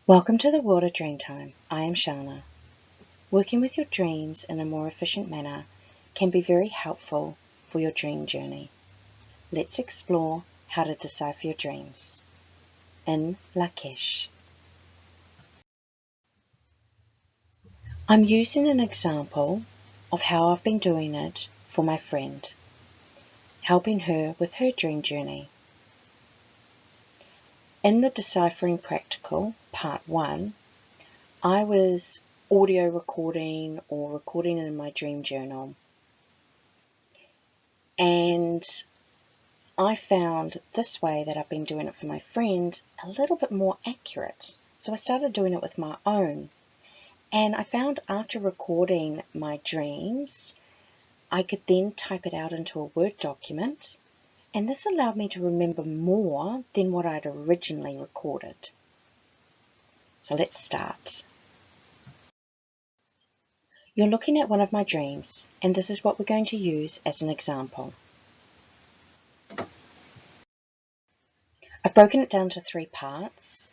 Welcome to the world of Dreamtime. I am Shana. Working with your dreams in a more efficient manner can be very helpful for your dream journey. Let's explore how to decipher your dreams. In Lak'ech. I'm using an example of how I've been doing it for my friend, helping her with her dream journey. In the Deciphering Practical, Part 1, I was audio recording or recording in my dream journal, and I found this way that I've been doing it for my friend a little bit more accurate. So I started doing it with my own, and I found after recording my dreams, I could then type it out into a Word document, and this allowed me to remember more than what I'd originally recorded. So let's start. You're looking at one of my dreams, and this is what we're going to use as an example. I've broken it down to 3 parts,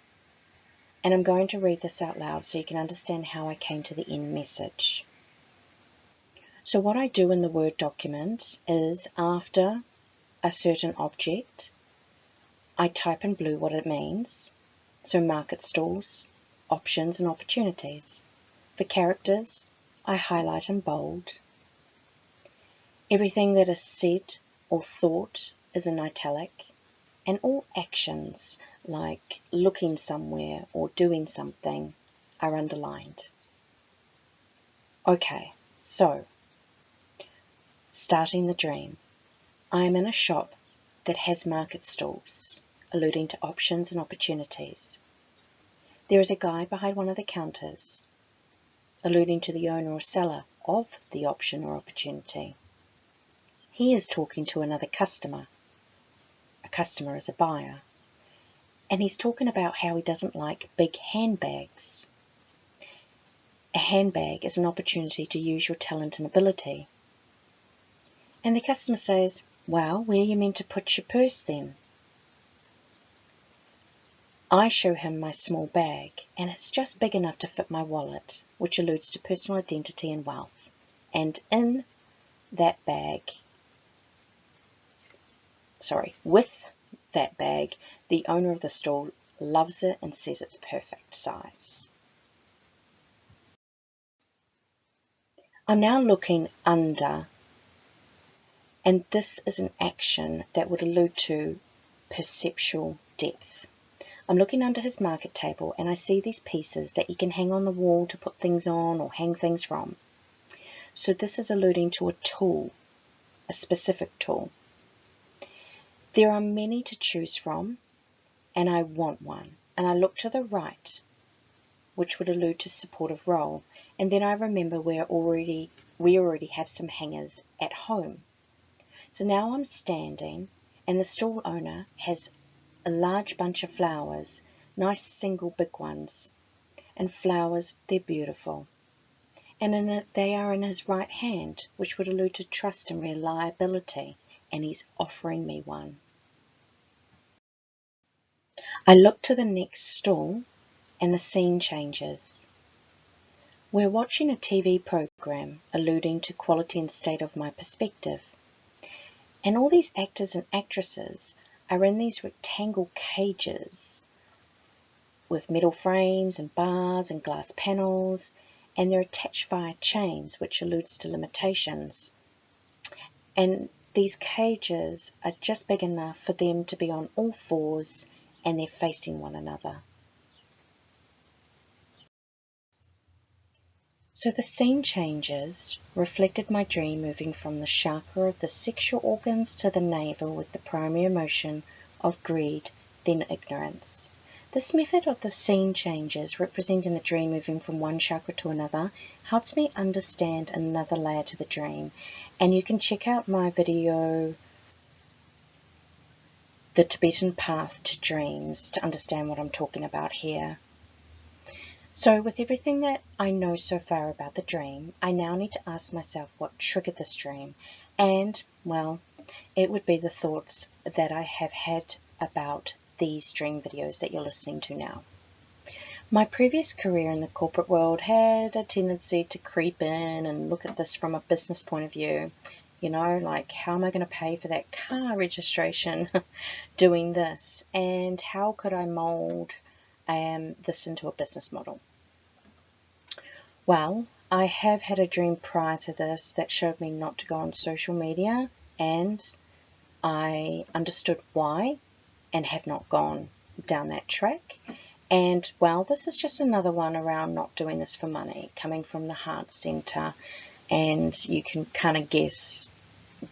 and I'm going to read this out loud so you can understand how I came to the end message. So what I do in the Word document is after a certain object, I type in blue what it means. So market stalls, options and opportunities. For characters, I highlight in bold. Everything that is said or thought is in italic, and all actions like looking somewhere or doing something are underlined. Okay, so starting the dream. I am in a shop that has market stalls, alluding to options and opportunities. There is a guy behind one of the counters, alluding to the owner or seller of the option or opportunity. He is talking to another customer. A customer is a buyer. And he's talking about how he doesn't like big handbags. A handbag is an opportunity to use your talent and ability. And the customer says, well, where are you meant to put your purse then? I show him my small bag, and it's just big enough to fit my wallet, which alludes to personal identity and wealth. And in that bag, with that bag, the owner of the stall loves it and says it's perfect size. I'm now looking under, and this is an action that would allude to perceptual depth. I'm looking under his market table, and I see these pieces that you can hang on the wall to put things on or hang things from. So this is alluding to a tool, a specific tool. There are many to choose from, and I want one. And I look to the right, which would allude to supportive role. And then I remember we already have some hangers at home. So now I'm standing, and the stall owner has a large bunch of flowers, nice single big ones. And flowers, they're beautiful. And they are in his right hand, which would allude to trust and reliability, and he's offering me one. I look to the next stall, and the scene changes. We're watching a TV program alluding to quality and state of my perspective. And all these actors and actresses are in these rectangle cages with metal frames and bars and glass panels, and they're attached via chains, which alludes to limitations. And these cages are just big enough for them to be on all fours, and they're facing one another. So the scene changes reflected my dream moving from the chakra of the sexual organs to the navel with the primary emotion of greed, then ignorance. This method of the scene changes representing the dream moving from one chakra to another helps me understand another layer to the dream. And you can check out my video, The Tibetan Path to Dreams, to understand what I'm talking about here. So with everything that I know so far about the dream, I now need to ask myself what triggered this dream. And, well, it would be the thoughts that I have had about these dream videos that you're listening to now. My previous career in the corporate world had a tendency to creep in and look at this from a business point of view. You know, like, how am I going to pay for that car registration doing this? And how could I mold this into a business model? Well, I have had a dream prior to this that showed me not to go on social media, and I understood why and have not gone down that track. And well, this is just another one around not doing this for money, coming from the heart center. And you can kind of guess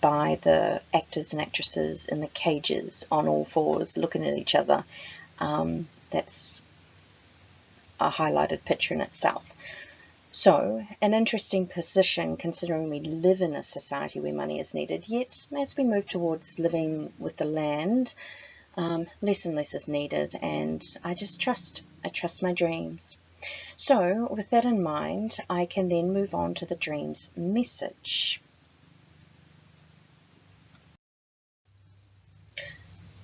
by the actors and actresses in the cages on all fours looking at each other. That's a highlighted picture in itself. So, an interesting position considering we live in a society where money is needed, yet as we move towards living with the land, less and less is needed, and I trust my dreams. So with that in mind, I can then move on to the dream's message.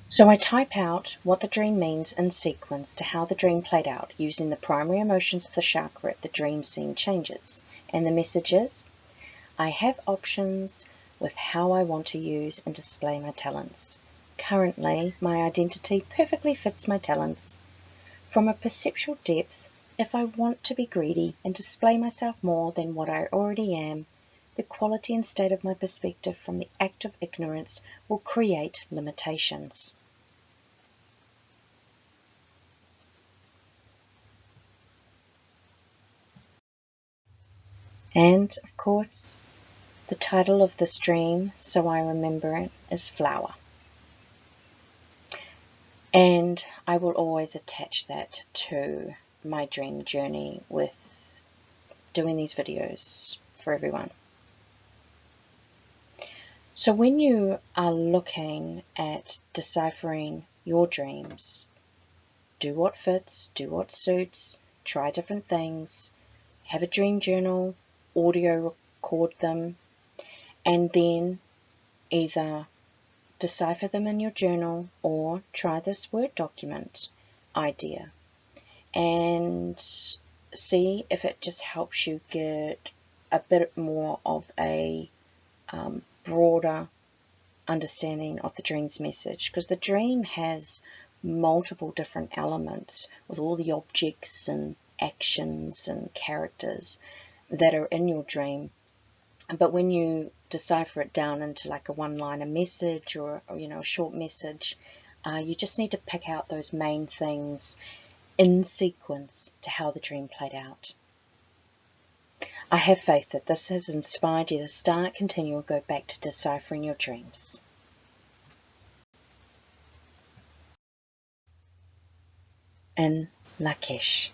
So I type out what the dream means in sequence to how the dream played out using the primary emotions of the chakra at the dream scene changes. And the message is, I have options with how I want to use and display my talents. Currently, my identity perfectly fits my talents. From a perceptual depth, if I want to be greedy and display myself more than what I already am, the quality and state of my perspective from the act of ignorance will create limitations. And, of course, the title of this dream, so I remember it, is Flower. And I will always attach that to my dream journey with doing these videos for everyone. So when you are looking at deciphering your dreams, do what fits, do what suits, try different things, have a dream journal, audio record them, and then either decipher them in your journal or try this Word document idea and see if it just helps you get a bit more of a broader understanding of the dream's message, because the dream has multiple different elements with all the objects and actions and characters that are in your dream. But when you decipher it down into like a one-liner message or a short message, you just need to pick out those main things in sequence to how the dream played out. I have faith that this has inspired you to start, continue, or go back to deciphering your dreams. In Lak'ech.